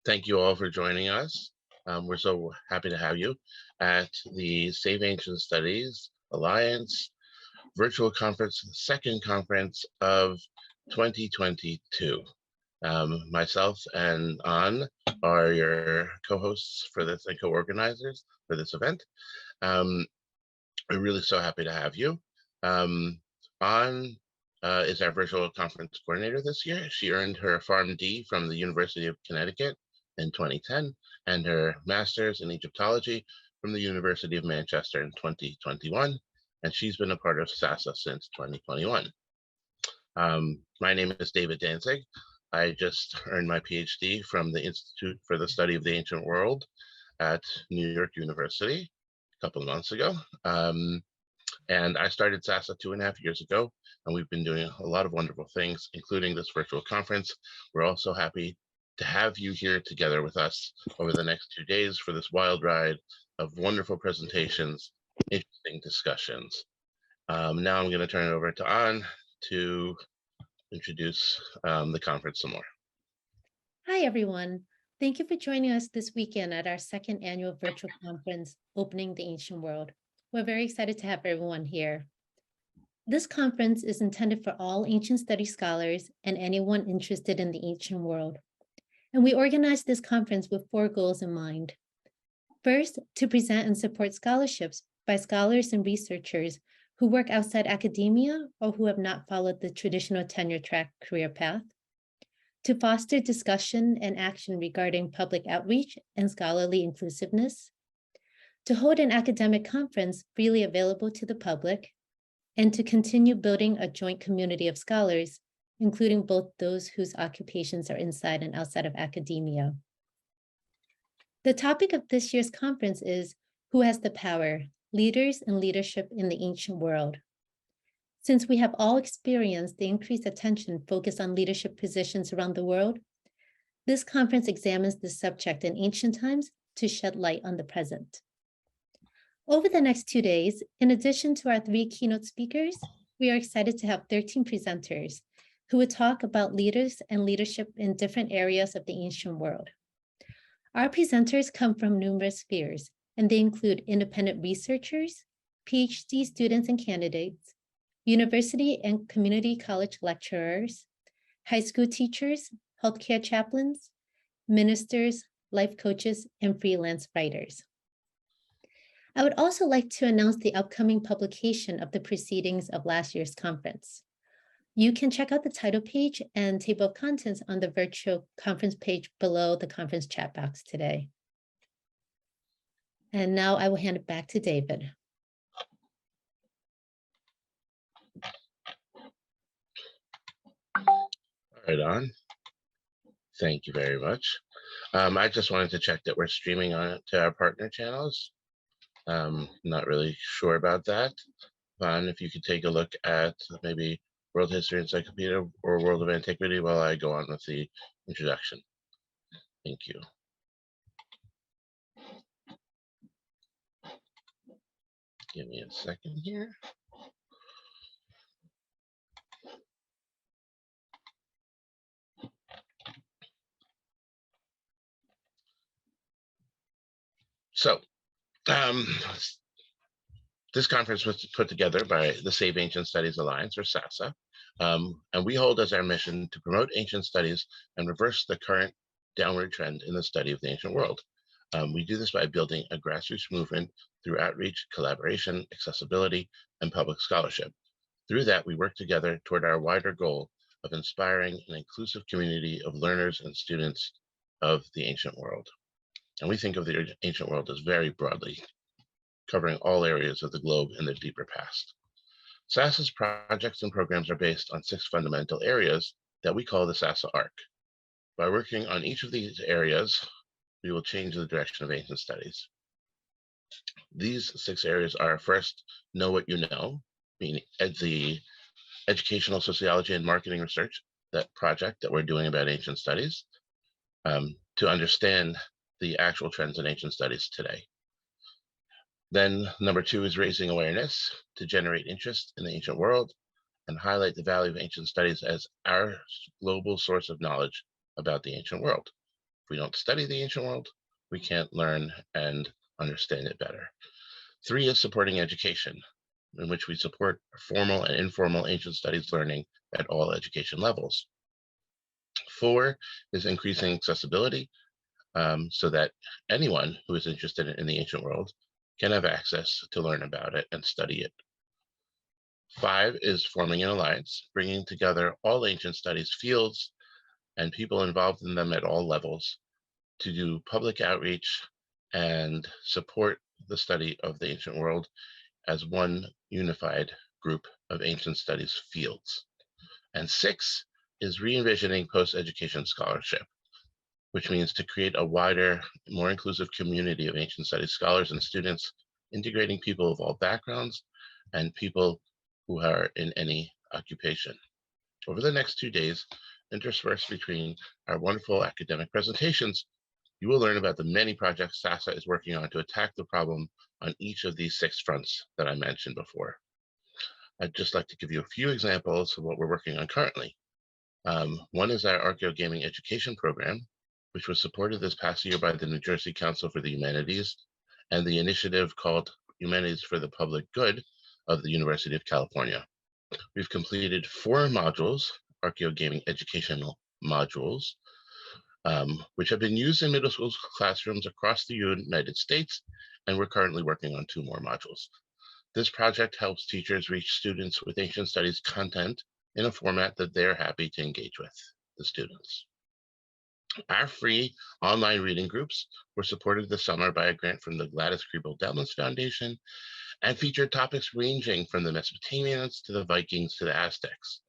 Thank you all for joining us. We're so happy to have you at the Save Ancient Studies Alliance virtual conference, second conference of 2022. Myself and An are your co-hosts for this and co-organizers for this event. Um, we're really so happy to have you. An is our virtual conference coordinator this year. She earned her PharmD from the University of Connecticut in 2010 and her master's in Egyptology from the University of Manchester in 2021. And she's been a part of SASA since 2021. My name is David Danzig. I just earned my PhD from the Institute for the Study of the Ancient World at New York University a couple of months ago. And I started SASA 2.5 years ago, and we've been doing a lot of wonderful things, including this virtual conference. We're also happy to have you here together with us over the next 2 days for this wild ride of wonderful presentations, interesting discussions. Now I'm going to turn it over to An to introduce the conference some more. Hi, everyone. Thank you for joining us this weekend at our second annual virtual conference, Opening the Ancient World. We're very excited to have everyone here. This conference is intended for all ancient study scholars and anyone interested in the ancient world. And we organized this conference with 4 goals in mind. First, to present and support scholarships by scholars and researchers who work outside academia or who have not followed the traditional tenure track career path. To foster discussion and action regarding public outreach and scholarly inclusiveness, to hold an academic conference freely available to the public, and to continue building a joint community of scholars, including both those whose occupations are inside and outside of academia. The topic of this year's conference is Who Has the Power? Leaders and Leadership in the Ancient World. Since we have all experienced the increased attention focused on leadership positions around the world, this conference examines this subject in ancient times to shed light on the present. Over the next 2 days, in addition to our 3 keynote speakers, we are excited to have 13 presenters who will talk about leaders and leadership in different areas of the ancient world. Our presenters come from numerous spheres, and they include independent researchers, PhD students and candidates, university and community college lecturers, high school teachers, healthcare chaplains, ministers, life coaches, and freelance writers. I would also like to announce the upcoming publication of the proceedings of last year's conference. You can check out the title page and table of contents on the virtual conference page below the conference chat box today. And now I will hand it back to David. All right, An. Thank you very much. I just wanted to check that we're streaming on to our partner channels. Not really sure about that. An, if you could take a look at maybe World History Encyclopedia or World of Antiquity while I go on with the introduction. Thank you. Give me a second here. So, this conference was put together by the Save Ancient Studies Alliance, or SASA, and we hold as our mission to promote ancient studies and reverse the current downward trend in the study of the ancient world. We do this by building a grassroots movement through outreach, collaboration, accessibility, and public scholarship. Through that, we work together toward our wider goal of inspiring an inclusive community of learners and students of the ancient world. And we think of the ancient world as very broadly, covering all areas of the globe and their deeper past. SASA's projects and programs are based on 6 fundamental areas that we call the SASA arc. By working on each of these areas, we will change the direction of ancient studies. These 6 areas are: first, know what you know, meaning the educational sociology and marketing research, that project that we're doing about ancient studies, to understand the actual trends in ancient studies today. Then number 2 is raising awareness to generate interest in the ancient world and highlight the value of ancient studies as our global source of knowledge about the ancient world. If we don't study the ancient world, we can't learn and understand it better. 3 is supporting education, in which we support formal and informal ancient studies learning at all education levels. 4 is increasing accessibility, so that anyone who is interested in the ancient world can have access to learn about it and study it. 5 is forming an alliance, bringing together all ancient studies fields and people involved in them at all levels to do public outreach and support the study of the ancient world as one unified group of ancient studies fields. And 6 is re-envisioning post-education scholarship, which means to create a wider, more inclusive community of ancient studies scholars and students, integrating people of all backgrounds and people who are in any occupation. Over the next 2 days, interspersed between our wonderful academic presentations, you will learn about the many projects SASA is working on to attack the problem on each of these 6 fronts that I mentioned before. I'd just like to give you a few examples of what we're working on currently. One is our Archeo Gaming Education Program, which was supported this past year by the New Jersey Council for the Humanities and the initiative called Humanities for the Public Good of the University of California. We've completed 4 modules, Archeo Gaming Educational modules, which have been used in middle school classrooms across the United States, and we're currently working on 2 more modules. This project helps teachers reach students with ancient studies content in a format that they're happy to engage with the students. Our free online reading groups were supported this summer by a grant from the Gladys Kriebel-Delmas Foundation and featured topics ranging from the Mesopotamians to the Vikings to the Aztecs.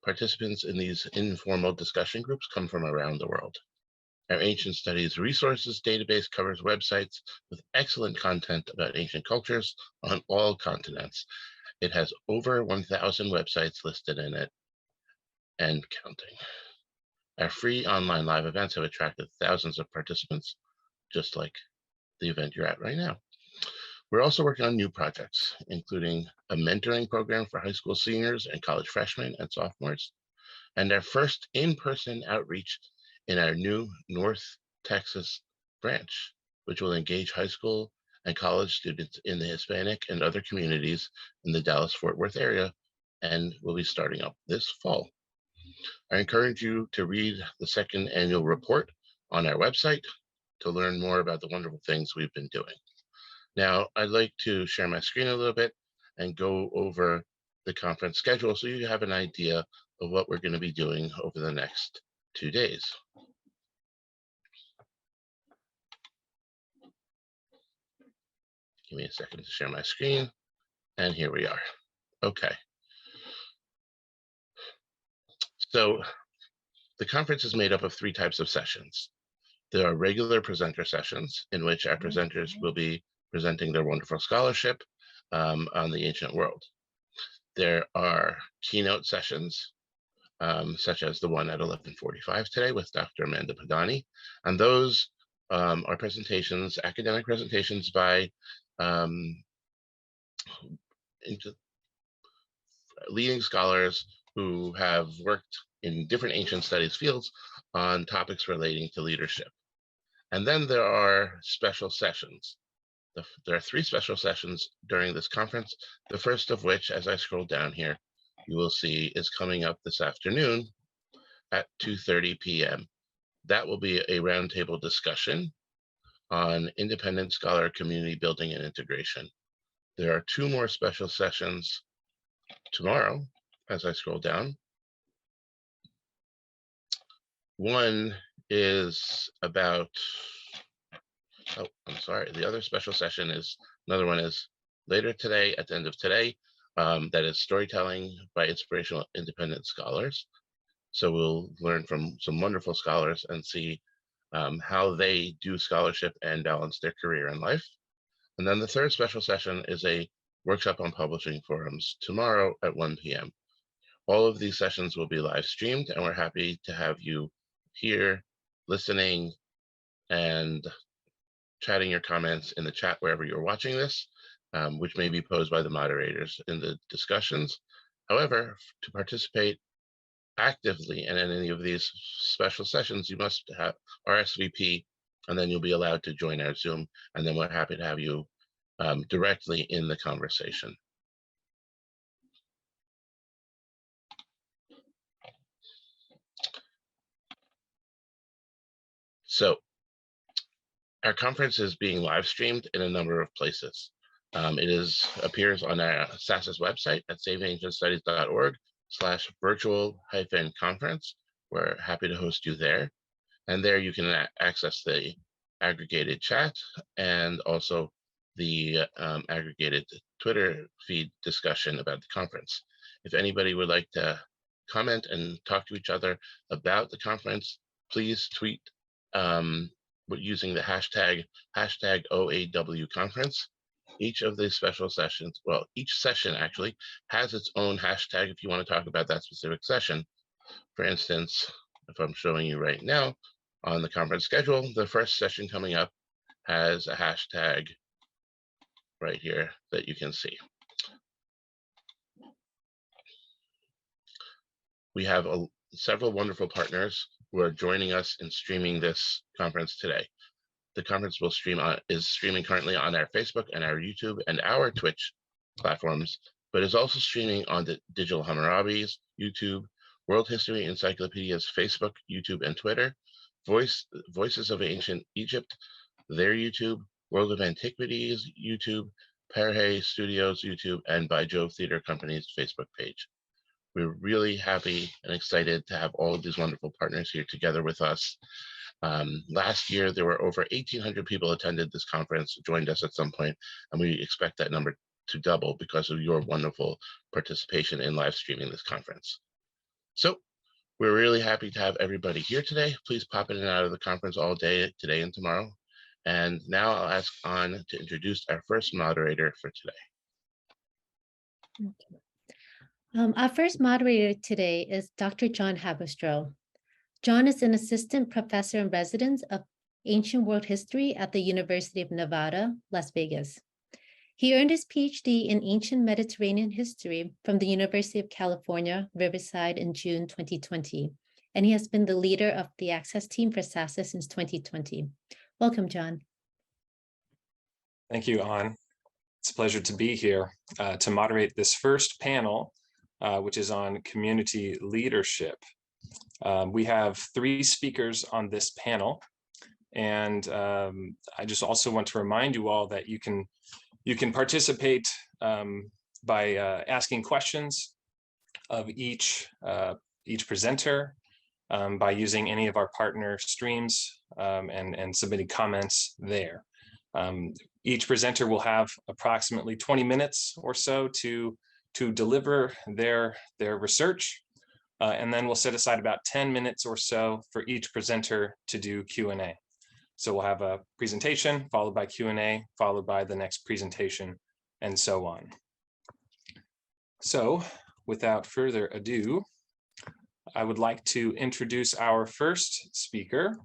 Participants in these informal discussion groups come from around the world. Our Ancient Studies Resources database covers websites with excellent content about ancient cultures on all continents. It has over 1,000 websites listed in it and counting. Our free online live events have attracted thousands of participants, just like the event you're at right now. We're also working on new projects, including a mentoring program for high school seniors and college freshmen and sophomores, and our first in-person outreach in our new North Texas branch, which will engage high school and college students in the Hispanic and other communities in the Dallas-Fort Worth area, and will be starting up this fall. I encourage you to read the 2nd annual report on our website to learn more about the wonderful things we've been doing. Now, I'd like to share my screen a little bit and go over the conference schedule so you have an idea of what we're going to be doing over the next 2 days. Give me a second to share my screen, and here we are. Okay. So the conference is made up of 3 types of sessions. There are regular presenter sessions in which our presenters will be presenting their wonderful scholarship on the ancient world. There are keynote sessions, such as the one at 11:45 today with Dr. Amanda Padani. And those are presentations, academic presentations by leading scholars who have worked in different ancient studies fields on topics relating to leadership. And then there are special sessions. There are 3 special sessions during this conference, the first of which, as I scroll down here, you will see is coming up this afternoon at 2:30 p.m. That will be a roundtable discussion on independent scholar community building and integration. There are 2 more special sessions tomorrow, as I scroll down. One is about, oh, I'm sorry, the other special session is, another one is later today, at the end of today, that is storytelling by inspirational independent scholars. So we'll learn from some wonderful scholars and see how they do scholarship and balance their career and life. And then the third special session is a workshop on publishing forums tomorrow at 1 p.m. All of these sessions will be live streamed, and we're happy to have you here listening and chatting your comments in the chat wherever you're watching this, which may be posed by the moderators in the discussions. However, to participate actively in any of these special sessions, you must have RSVP, and then you'll be allowed to join our Zoom, and then we're happy to have you directly in the conversation. So our conference is being live streamed in a number of places. It appears on our SAS's website at saveancientstudies.org/virtual-conference. We're happy to host you there. And there you can access the aggregated chat and also the aggregated Twitter feed discussion about the conference. If anybody would like to comment and talk to each other about the conference, please tweet using the hashtag #OAW conference. Each of these special sessions, well, each session actually has its own hashtag if you want to talk about that specific session. For instance, if I'm showing you right now on the conference schedule, the first session coming up has a hashtag right here that you can see. We have several wonderful partners who are joining us in streaming this conference today. The conference is streaming currently on our Facebook and our YouTube and our Twitch platforms, but is also streaming on the Digital Hammurabi's YouTube, World History Encyclopedia's Facebook, YouTube, and Twitter, Voices of Ancient Egypt, their YouTube, World of Antiquities YouTube, Perhe Studios YouTube, and By Jove Theater Company's Facebook page. We're really happy and excited to have all of these wonderful partners here together with us. Last year, there were over 1,800 people attended this conference, joined us at some point, and we expect that number to double because of your wonderful participation in live streaming this conference. So we're really happy to have everybody here today. Please pop in and out of the conference all day today and tomorrow. And now I'll ask An to introduce our first moderator for today. Okay. Our first moderator today is Dr. John Haberstroh. John is an assistant professor in residence of ancient world history at the University of Nevada, Las Vegas. He earned his PhD in ancient Mediterranean history from the University of California, Riverside in June 2020, and he has been the leader of the Access team for SASA since 2020. Welcome, John. Thank you, An. It's a pleasure to be here to moderate this first panel, which is on community leadership. We have 3 speakers on this panel, and I just also want to remind you all that you can participate by asking questions of each presenter by using any of our partner streams and submitting comments there. Each presenter will have approximately 20 minutes or so to deliver their research, and then we'll set aside about 10 minutes or so for each presenter to do Q&A. So we'll have a presentation followed by Q&A, followed by the next presentation, and so on. So without further ado, I would like to introduce our first speaker,